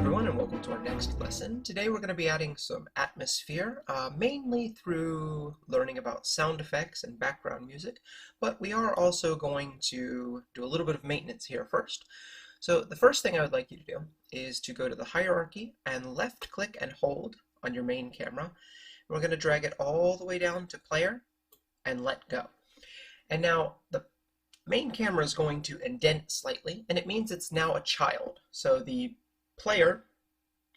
everyone, and welcome to our next lesson. Today we're going to be adding some atmosphere, mainly through learning about sound effects and background music, but we are also going to do a little bit of maintenance here first. So the first thing I would like you to do is to go to the hierarchy and left click and hold on your main camera. We're going to drag it all the way down to player and let go. And now the main camera is going to indent slightly, and it means it's now a child. So the player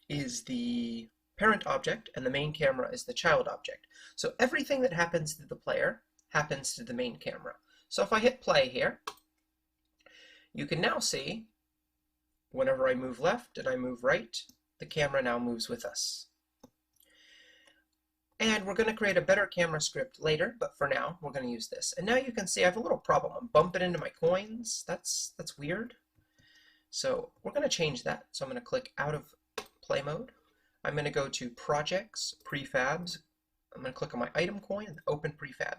is the parent object and the main camera is the child object. So everything that happens to the player happens to the main camera. So if I hit play here, you can now see whenever I move left and I move right, the camera now moves with us. And we're going to create a better camera script later, but for now we're going to use this. And now you can see I have a little problem. I'm bumping into my coins. That's weird. So we're going to change that. So I'm going to click out of play mode. I'm going to go to projects, prefabs. I'm going to click on my item coin and open prefab.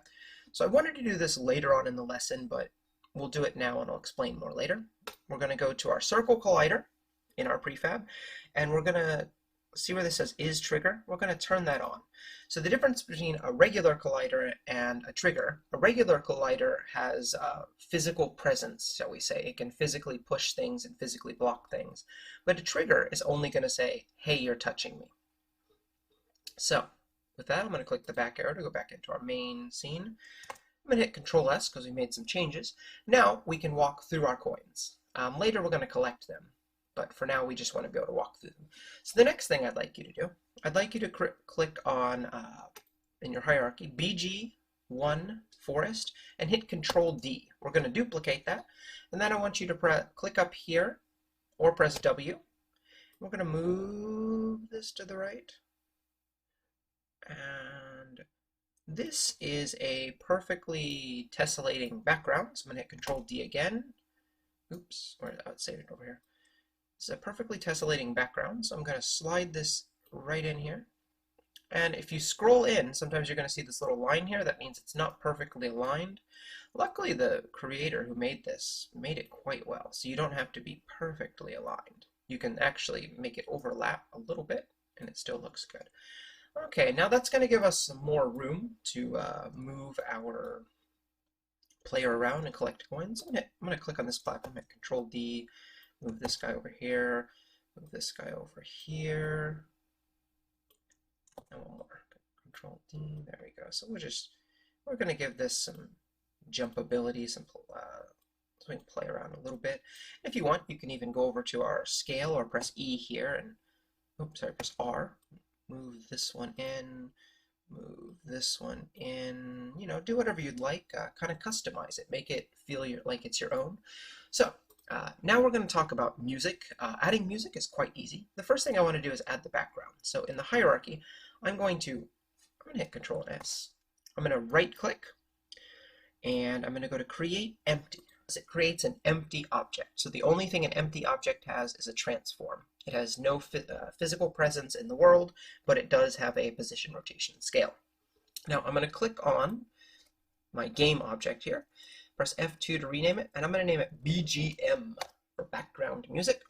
So I wanted to do this later on in the lesson, but we'll do it now and I'll explain more later. We're going to go to our circle collider in our prefab, and we're going to see where this says is trigger. We're going to turn that on. So the difference between a regular collider and a trigger, a regular collider has physical presence, shall we say. It can physically push things and physically block things. But a trigger is only going to say, hey, you're touching me. So with that, I'm going to click the back arrow to go back into our main scene. I'm going to hit Control S because we made some changes. Now we can walk through our coins. Later we're going to collect them, but for now we just want to be able to walk through them. So the next thing I'd like you to do, I'd like you to click on, in your hierarchy, BG1 forest and hit Control D. We're going to duplicate that, and then I want you to click up here or press W. We're going to move this to the right, and this is a perfectly tessellating background, so I'm going to hit Control D again. Oops, or I'll save it over here. This is a perfectly tessellating background, so I'm going to slide this right in here. And if you scroll in, sometimes you're going to see this little line here. That means it's not perfectly aligned. Luckily, the creator who made this made it quite well, so you don't have to be perfectly aligned. You can actually make it overlap a little bit, and it still looks good. Okay, now that's going to give us some more room to move our player around and collect coins. I'm going to click on this platform, hit Control D, move this guy over here, move this guy over here, and one more. Control D, there we go. So we're going to give this some jump ability, so we can play around a little bit. If you want, you can even go over to our scale or press E here and, oops, sorry, press R. Move this one in, move this one in, you know, do whatever you'd like, kind of customize it, make it feel like it's your own. So now we're going to talk about music. Adding music is quite easy. The first thing I want to do is add the background. So in the hierarchy, I'm going to hit Control S. I'm going to right click and I'm going to go to create empty. It creates an empty object. So the only thing an empty object has is a transform. It has no physical presence in the world, but it does have a position, rotation, and scale. Now I'm going to click on my game object here, press F2 to rename it, and I'm going to name it BGM for background music.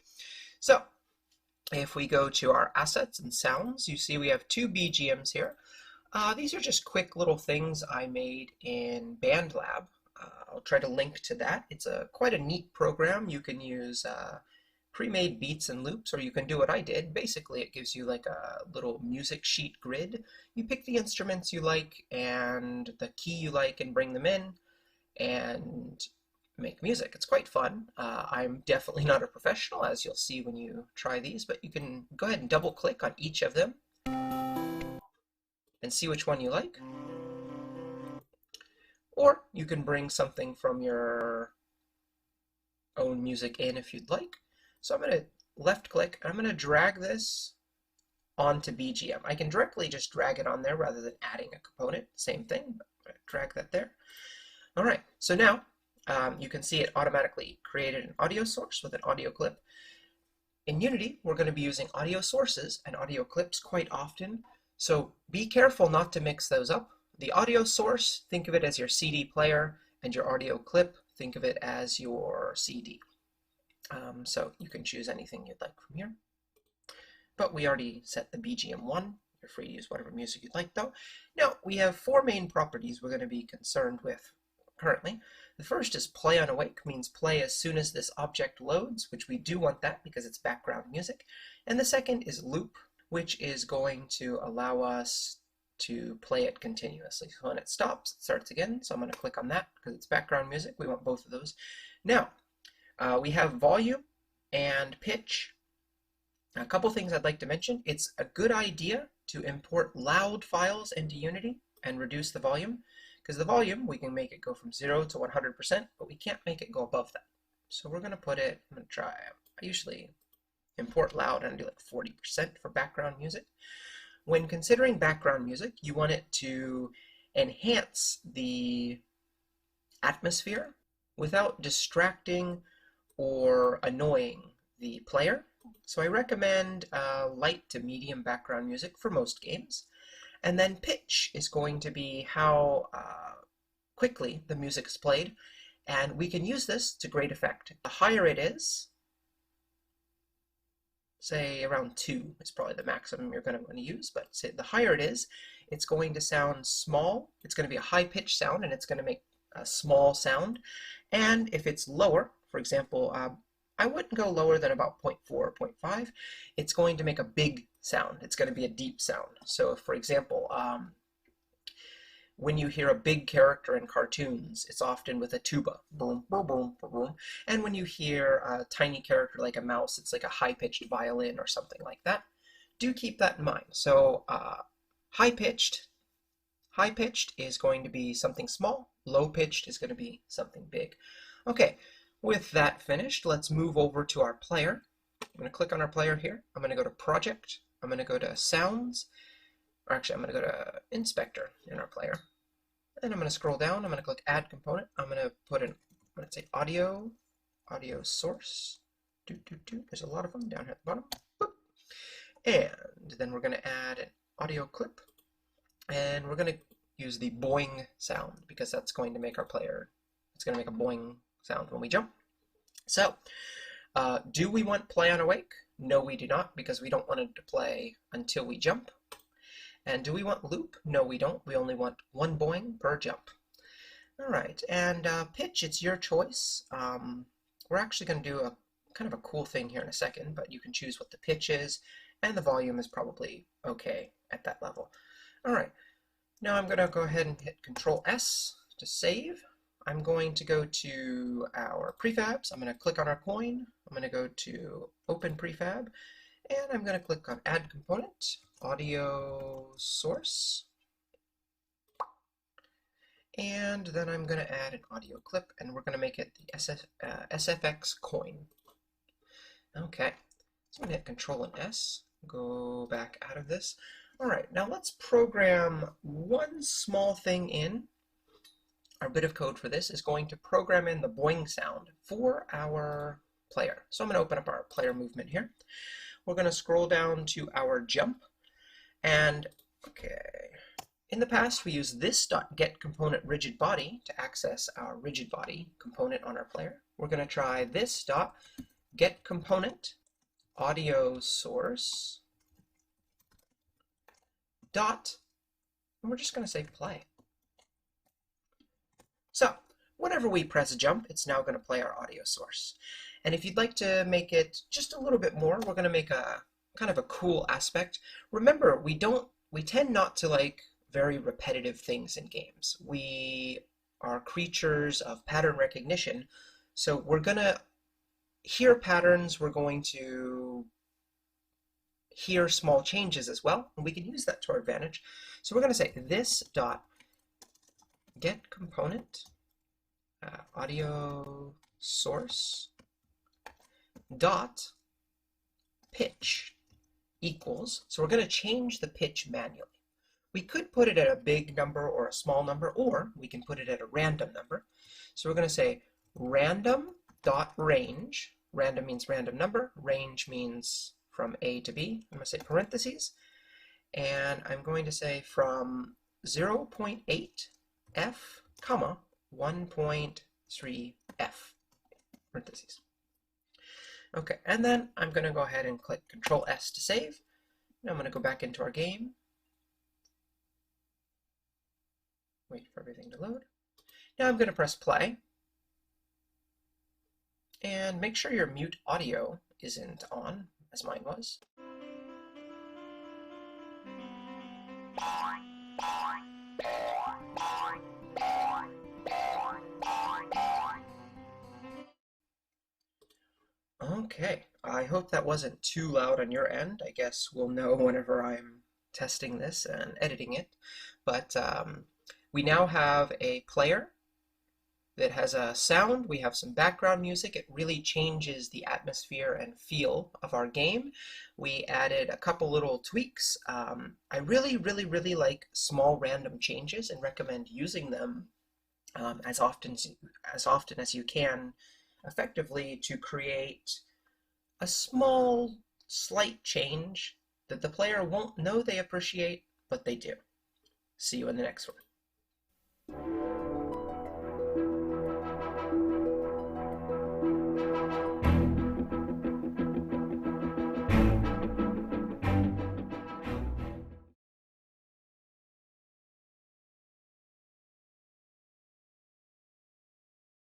So if we go to our assets and sounds, you see we have two BGMs here. These are just quick little things I made in BandLab. I'll try to link to that. It's quite a neat program. You can use pre-made beats and loops, or you can do what I did. Basically, it gives you like a little music sheet grid. You pick the instruments you like and the key you like and bring them in and make music. It's quite fun. I'm definitely not a professional, as you'll see when you try these, but you can go ahead and double click on each of them and see which one you like. Or you can bring something from your own music in if you'd like. So I'm going to left click and I'm going to drag this onto BGM. I can directly just drag it on there rather than adding a component. Same thing, but I'm going to drag that there. All right, so now you can see it automatically created an audio source with an audio clip. In Unity, we're going to be using audio sources and audio clips quite often, so be careful not to mix those up. The audio source, think of it as your CD player, and your audio clip, think of it as your CD. So you can choose anything you'd like from here. but we already set the BGM1. You're free to use whatever music you'd like though. Now, we have four main properties we're going to be concerned with currently. The first is play on awake, means play as soon as this object loads, which we do want that because it's background music. And the second is loop, which is going to allow us to play it continuously. So when it stops, it starts again. So I'm going to click on that because it's background music. We want both of those. Now, we have volume and pitch. A couple things I'd like to mention. It's a good idea to import loud files into Unity and reduce the volume, because the volume, we can make it go from 0 to 100%, but we can't make it go above that. So we're going to put it, I'm going to try, I usually import loud and do like 40% for background music. When considering background music, you want it to enhance the atmosphere without distracting or annoying the player. So I recommend light to medium background music for most games. And then pitch is going to be how quickly the music is played. And we can use this to great effect. The higher it is, say around 2 is probably the maximum you're going to want to use, but say the higher it is, it's going to sound small. It's going to be a high-pitched sound, and it's going to make a small sound. And if it's lower, for example, I wouldn't go lower than about 0.4 or 0.5. It's going to make a big sound. It's going to be a deep sound. So if, for example, when you hear a big character in cartoons, it's often with a tuba, boom, boom, boom, boom, boom. And when you hear a tiny character like a mouse, it's like a high-pitched violin or something like that. Do keep that in mind. So high-pitched is going to be something small. Low-pitched is going to be something big. Okay, with that finished, let's move over to our player. I'm going to click on our player here. I'm going to go to Project. I'm going to go to Sounds. Or actually, I'm going to go to Inspector in our player. And I'm going to scroll down. I'm going to click Add Component. I'm going to put in, I'm going to say Audio Source. There's a lot of them down here at the bottom. Boop. And then we're going to add an audio clip. And we're going to use the boing sound because that's going to make our player, it's going to make a boing sound when we jump. So, do we want play on awake? No, we do not, because we don't want it to play until we jump. And do we want loop? No, we don't. We only want one boing per jump. All right, and pitch, it's your choice. We're actually going to do a kind of a cool thing here in a second, but you can choose what the pitch is, and the volume is probably okay at that level. All right, now I'm going to go ahead and hit Control S to save. I'm going to go to our prefabs. I'm going to click on our coin. I'm going to go to Open Prefab, and I'm going to click on Add Component, Audio Source, and then I'm going to add an audio clip, and we're going to make it the SFX coin. Okay, so I'm going to hit Control and S, go back out of this. All right, now let's program one small thing in. Our bit of code for this is going to program in the boing sound for our player. So I'm going to open up our player movement here. We're going to scroll down to our jump. And, okay, in the past we used this .getComponent rigid body to access our rigid body component on our player. We're going to try this .getComponent audio source dot, and we're just going to say play. So, whenever we press jump, it's now going to play our audio source. And if you'd like to make it just a little bit more, we're going to make a kind of a cool aspect. Remember, we tend not to like very repetitive things in games. We are creatures of pattern recognition, so we're going to hear patterns, we're going to hear small changes as well, and we can use that to our advantage. So we're going to say this dot get component audio source dot pitch equals, so we're going to change the pitch manually. We could put it at a big number or a small number, or we can put it at a random number. So we're going to say random dot range. Random means random number, range means from A to B. I'm going to say parentheses, and I'm going to say from 0.8 f, comma, 1.3 f, parentheses. Okay, and then I'm going to go ahead and click Control S to save. Now I'm going to go back into our game. Wait for everything to load. Now I'm going to press play. And make sure your mute audio isn't on, as mine was. Okay, I hope that wasn't too loud on your end. I guess we'll know whenever I'm testing this and editing it. But we now have a player that has a sound. We have some background music. It really changes the atmosphere and feel of our game. We added a couple little tweaks. I really like small random changes and recommend using them as often as you can effectively to create a small, slight change that the player won't know they appreciate, but they do. See you in the next one.